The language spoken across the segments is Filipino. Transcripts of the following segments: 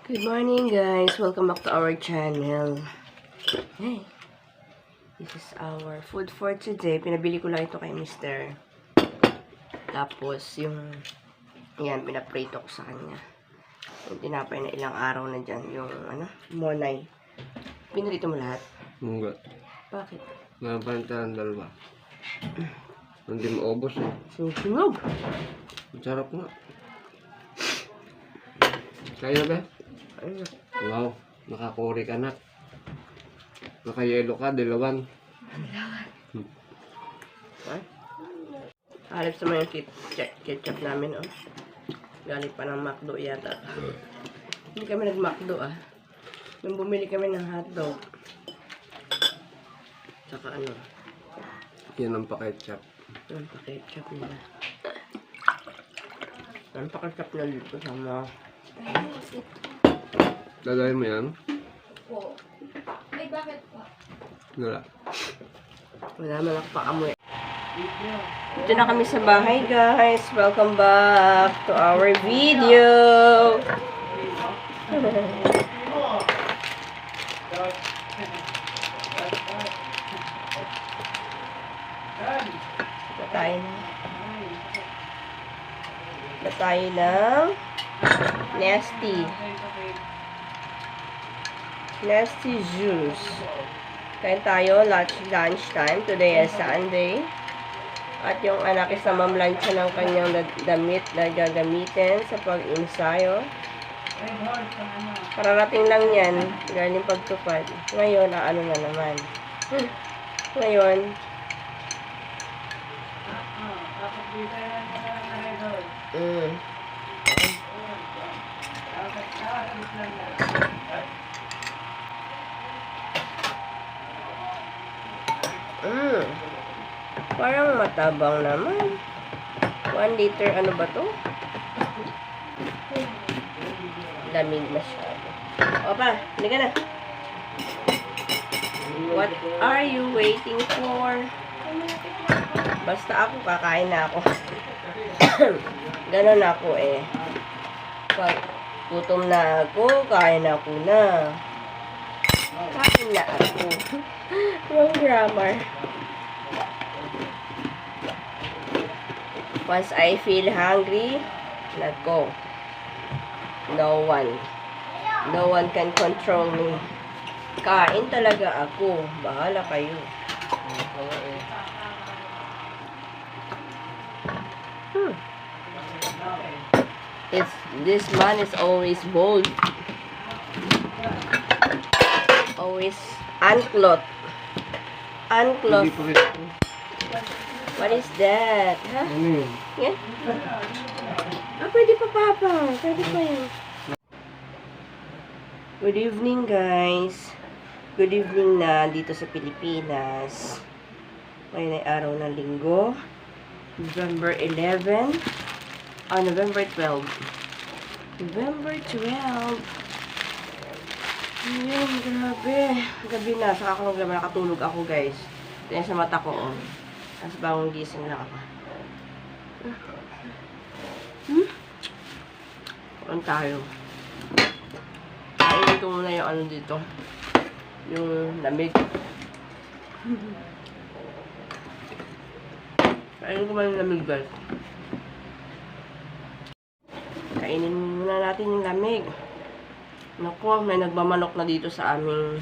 Good morning guys, welcome back to our channel. Hey, this is our food for today. Pinabili ko lang ito kay Mr. Tapos yung yan, pinaprito ko sa kanya. Yung tinapay na ilang araw na dyan, yung monay. Pinarito mo lahat? Hindi. Bakit? Napantahan dalawa. Hindi maubos eh. Susunog. Sarap nga. Kaya ba? Ayun. Wow, nakakuri ka na. Nakayelo ka, dilawan. Halip sa mga ketchup namin, oh. Galing pa ng McDo yata. Hindi kami nag-McDo, ah. Nung bumili kami ng hotdog. Tsaka ano. Yan ang pa-ketchup. Ang pa-ketchup nila. Ang pa-ketchup na dito sama. Lalayin mo yan? Po. Ay, bakit po? Wala. Wala man ako pa-amoy. Dito na kami sa bahay, guys. Welcome back to our video. Tayo ng Nesty juice. Kain tayo, lunch time. Today is Sunday. At yung anak is namamlansya ng kanyang damit na gagamitin sa pag-ensayo. Kararating lang yan. Galing pagtupad. Ngayon, ano na naman. Ngayon, parang matabang naman. 1 liter, ano ba to? Lamig masyado. Opa, hindi ka na. What are you waiting for? Basta ako, kakain na ako. Ganon ako eh. Pag gutom na ako, kain ako na. Kain na ako. Wrong grammar. Once I feel hungry, let go. No one can control me. Kain talaga ako. Bahala kayo. This man is always bold. Always unclothed. What is that? Ha? Ano yun? Yan? Pwede pa, Papa. Pwede pa yan. Good evening, guys. Good evening na dito sa Pilipinas. Ngayon ay araw ng linggo. November 11. November 12. November 12. Ayun, grabe. Gabi na. Saka ako nakatulog ako, guys. Ito yan sa mata ko, oh. Tapos bagong gising na ako. Kain tayo. Kainin ko muna yung ano dito. Yung lamig. Kainin ko muna yung lamig, guys. Kainin muna natin yung lamig. Naku, may nagmamanok na dito sa aming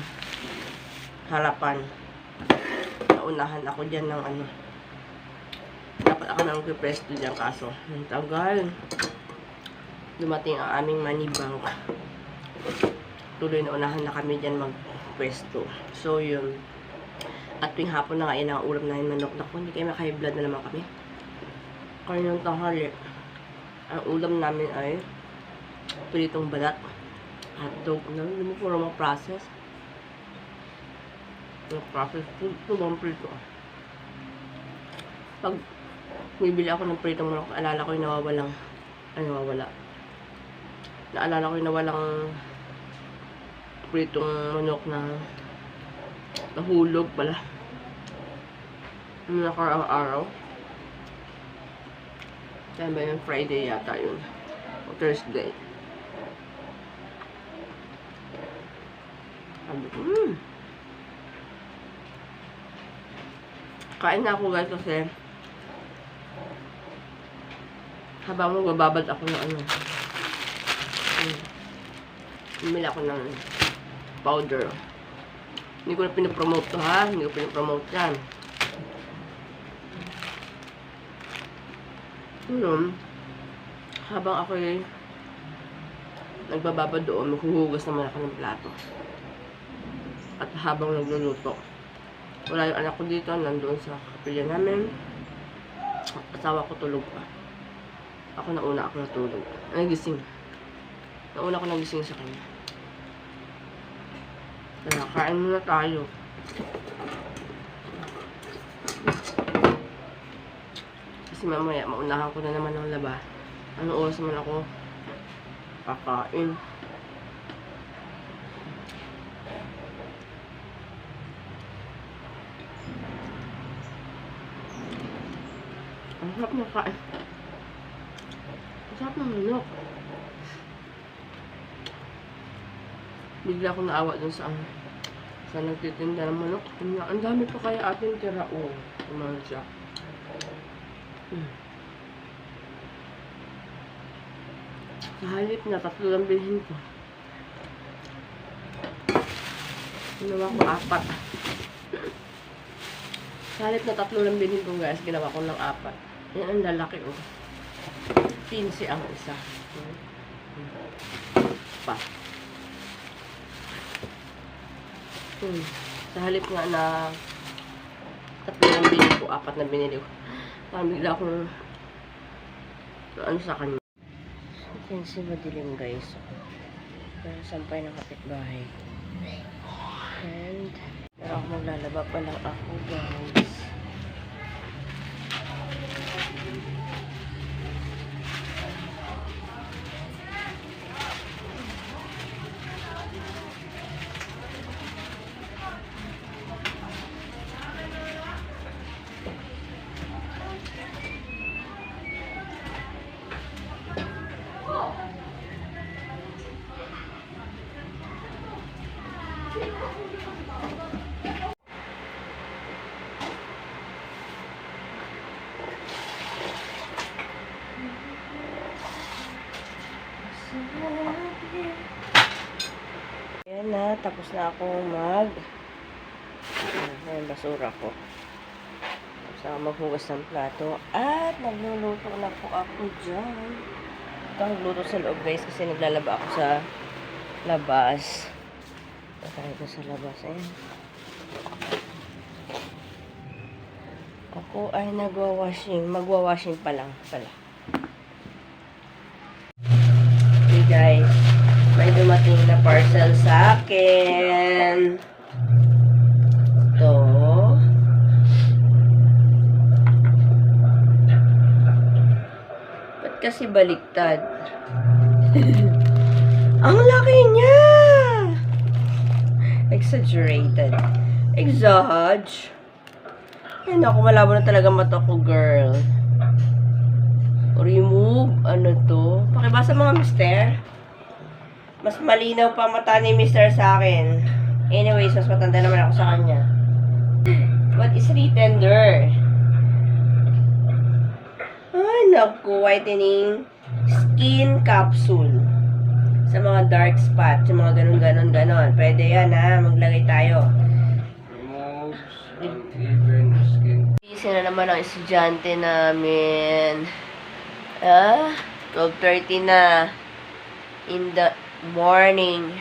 harapan. Naunahan ako dyan ng ano. Dapat ako nang magpipresto dyan kaso. Ang tagal. Dumating ang aming money bank. Tuloy na unahan na kami dyan magpwesto. So, yun. At tuwing hapon na nga yun ang ulam namin manok. Naku, hindi kayo maka-blood na naman kami. Kaya yung tanghali. Ang ulam namin ay pritong balat. Hotdog. Hindi mo puro mga process. Yung process. Ito bang prito? Pag bibili ako ng pritong manok, alala ko yung nawawalang naalala ko yung nawalang pritong manok na nahulog pala. Yung nakaraang araw. Kaya ba yung Friday yata yun? O Thursday. Sabi ko, Kain na ako guys kasi habang magbababad ako ng ano. Bumili ako ng powder. Hindi ko na pinapromote to ha. Hindi ko pinapromote yan. Habang ako nagbababad doon, maghuhugas naman ako ng plato. At habang nagluluto, wala yung anak ko dito, nandoon sa kapilya namin. Asawa ko tulog pa. Ako natulog. Nagising. Nauna ko nagising sa kanya. Kaya kain muna tayo. Kasi mamaya, maunahan ko na naman ng laba. Anong oras naman ako kakain? Ang sarap na kain. Ang sarap ng manok. Bigla ako naawa dun sa nagtitinda ng manok. Ang dami pa kaya ating tira. Kumain siya. Sa halip na 3 lang bilhin ko. Ginawa ko 4. Sa halip na 3 lang bilhin ko guys, ginawa ko ng 4. Yan ang lalaki 15 ang isa. Pa. Sa halip nga na 3 lang bilhin ko, 4 na binili ko. Parang bigla akong ano sa kanya. Kasi madilim guys. Pero sampay ng kapitbahay. And pero ako maglalaba pa lang ako guys. Ayan na, tapos na ako ayan, basura ko. Tapos na maghugas ng plato. At nagluluto na po ako dyan. Ito ang nagluto sa loob guys kasi naglalaba ako sa labas. Patay ko sa labas. Ayan. Ako ay magwa-washing pa lang pala. Okay guys, may dumating na parcel sa akin. Ito. Ba't kasi baliktad? Ang laki niya! Exaggerated. Exage. Ay naku, malabo na talaga mata ko, girl. Remove, ano to? Pakibasa mga mister. Mas malinaw pa mata ni mister sa akin. Anyways, mas matanda naman ako sa kanya. What is retender? Ay naku, whitening skin capsule. Sa mga dark spot, sa mga ganon. Pwede yan ha, maglagay tayo. Removes uneven skin. Busy na naman ang estudyante namin. 12:30 na in the morning.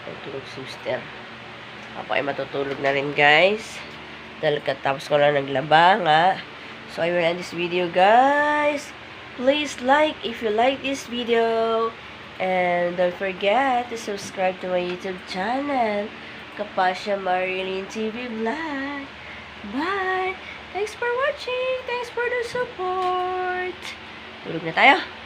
Natulog si mister. Ako ay matutulog na rin guys. Dahil katapos ko lang naglaba nga. So I will end this video guys. Please like if you like this video. And don't forget to subscribe to my YouTube channel, Kapasya Marilyn TV Vlog. Bye! Thanks for watching! Thanks for the support! Tulog na tayo!